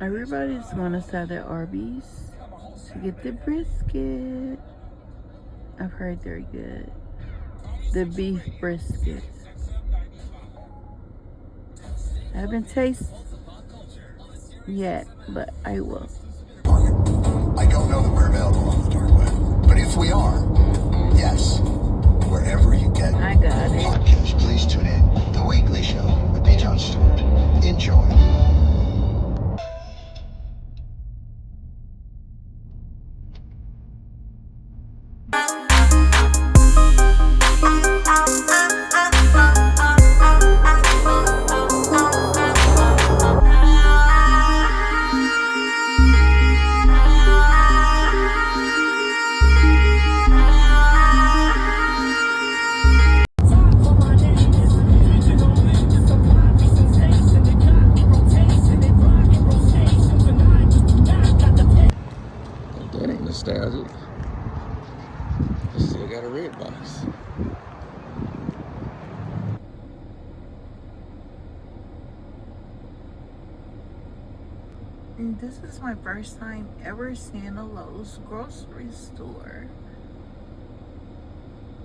Everybody's gonna stop at Arby's to get the brisket. I've heard they're good. The beef brisket. I haven't tasted yet, but I will. I don't know that we're available on the dark web, but if we are, yes, wherever you get I got it. podcasts, please tune in. The Weekly Show with B. Jon Stewart. Enjoy. That ain't nostalgic. Still got a red box. And this is my first time ever seeing a Lowe's grocery store.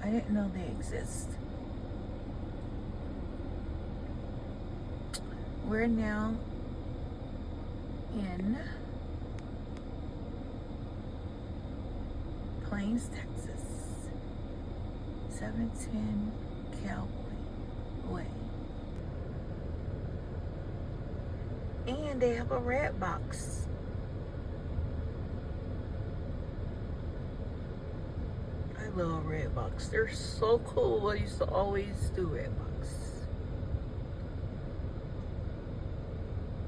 I didn't know they exist. We're now in Plains, Texas. 710 Cowboy Way. And they have a red box. I love red box. They're so cool. I used to always do red box.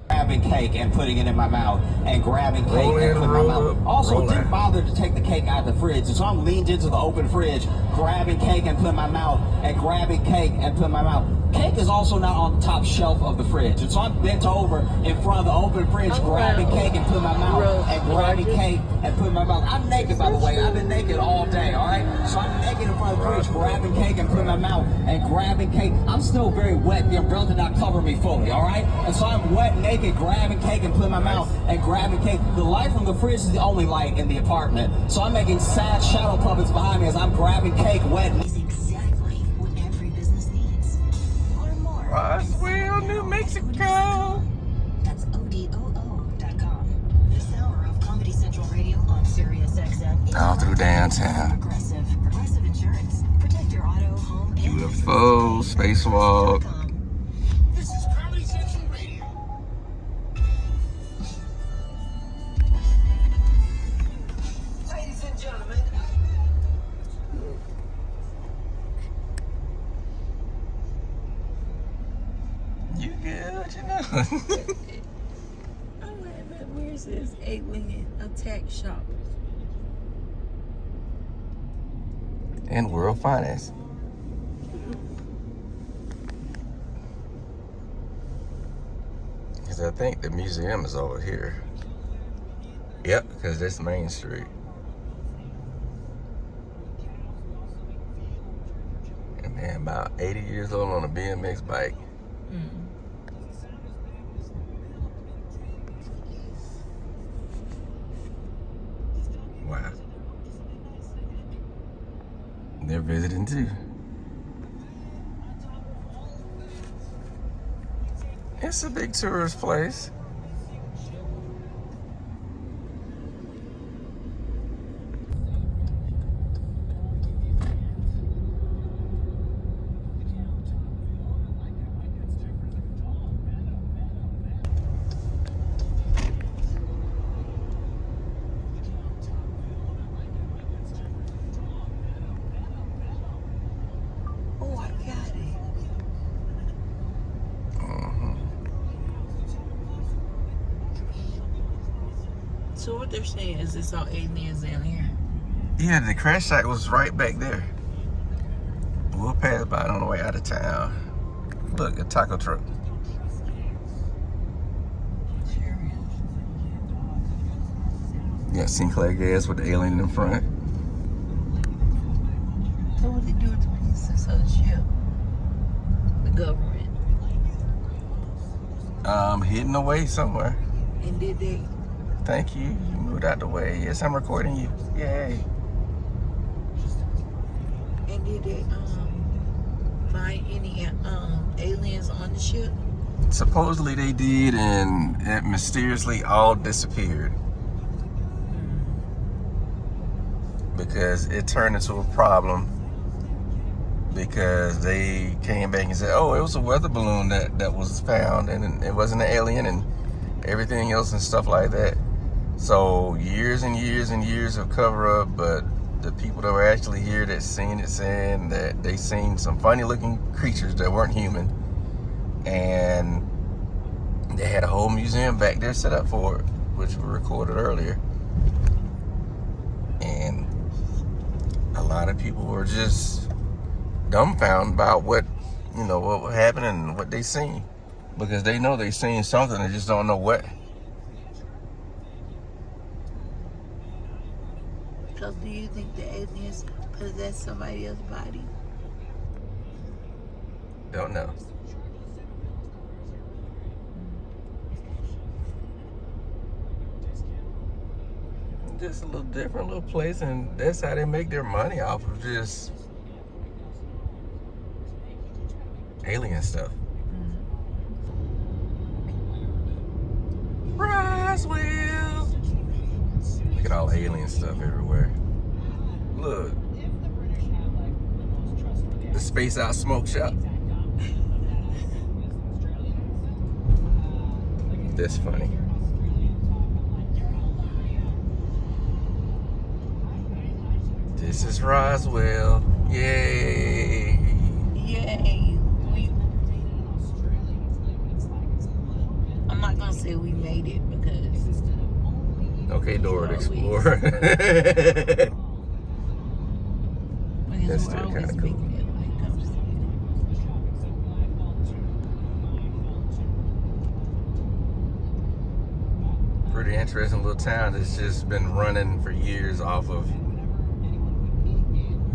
Grabbing cake and putting it in my mouth, and grabbing cake and putting it in my mouth. Also, didn't bother to take the cake out of the fridge, and so I'm leaned into the open fridge, grabbing cake and putting it in my mouth, and grabbing cake and putting it in my mouth. Cake is also not on the top shelf of the fridge, and so I'm bent over in front of the open fridge, grabbing cake and putting it in my mouth, and grabbing cake and putting it in my mouth. I'm naked, by the way. I've been naked all day, all right? So I'm naked in front of the fridge, grabbing cake and putting it in my mouth, and grabbing cake. I'm still very wet. The umbrella did not cover me fully, all right? And so I'm wet, naked, grabbing cake and putting it in my mouth, and grabbing cake. The light from the fridge is the only light in the apartment, so I'm making sad shadow puppets behind me as I'm grabbing cake, wet. Exactly what every business needs. Learn more. Roswell, New Mexico. That's ODOO.com. This hour of Comedy Central Radio on Sirius XM. All through downtown. Progressive Insurance. Protect your auto, home, and UFO, spacewalk. This is Comedy Central Radio. Ladies and gentlemen. You good, you know? I'm like, but where's this alien attack shop? And World Finance. Because I think the museum is over here. Yep, because that's Main Street. And man, about 80 years old on a BMX bike. Wow. They're visiting too. It's a big tourist place. Oh, I got it. So what they're saying is it's all aliens down here. Yeah, the crash site was right back there. We'll pass by it on the way out of town. Look, a taco truck. Sure is. Yeah, Sinclair Gas with the alien in front. So what they do with the pieces of the ship? The government. Hidden away somewhere. And did they? Thank you. You moved out the way. Yes, I'm recording you. Yay. And did they find any aliens on the ship? Supposedly they did, and it mysteriously all disappeared. Because it turned into a problem. Because they came back and said, oh, it was a weather balloon that was found, and it wasn't an alien, and everything else and stuff like that. So years and years and years of cover up, but the people that were actually here that seen it saying that they seen some funny looking creatures that weren't human, and they had a whole museum back there set up for it, which we recorded earlier. And a lot of people were just dumbfounded about what happened and what they seen, because they know they seen something, they just don't know what. So do you think the aliens possess somebody else's body? Don't know. Just a little different little place, and that's how they make their money, off of just alien stuff. Roswell. Look at all alien stuff everywhere. Look. The Space Out Smoke Shop. That's funny. This is Roswell. Yay. Yay. I'm not going to say we made it because... Okay, Dora the Explorer. That's still kind of cool. Pretty interesting little town that's just been running for years off of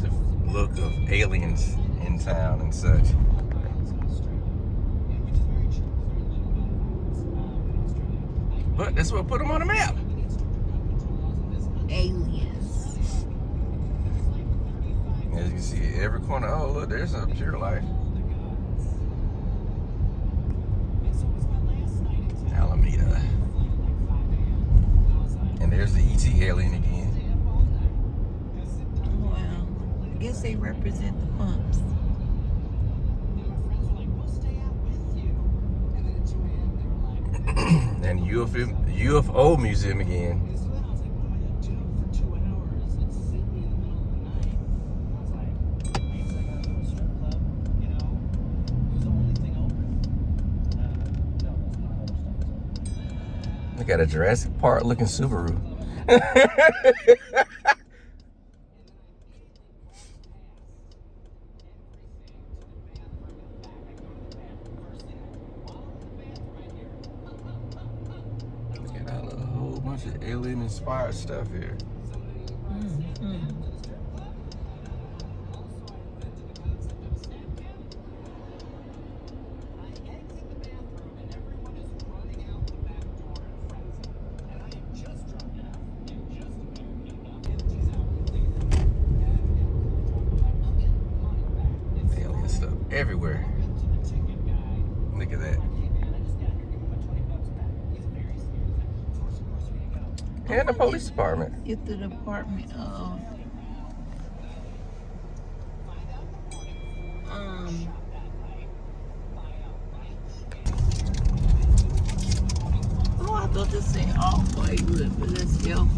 the look of aliens in town and such. But that's what put them on the map. Aliens. As you can see, every corner. Oh, look, there's a Pure Life. Alameda. And there's the ET alien again. Oh, wow. I guess they represent the pumps. And UFO museum again. Look at a Jurassic Park looking Subaru. Got a whole bunch of alien inspired stuff here. Alien stuff everywhere. Look at that. And the police department. Get the department of oh, I thought this said all Hollywood, but that's still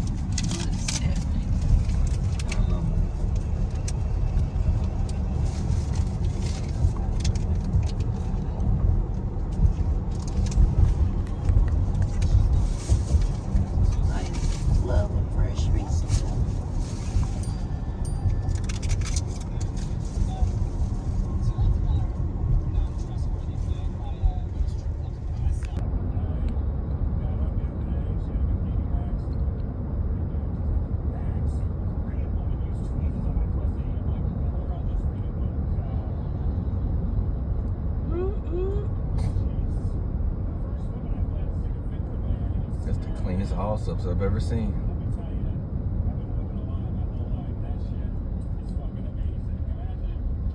love and fresh research. Cleanest all subs I've ever seen.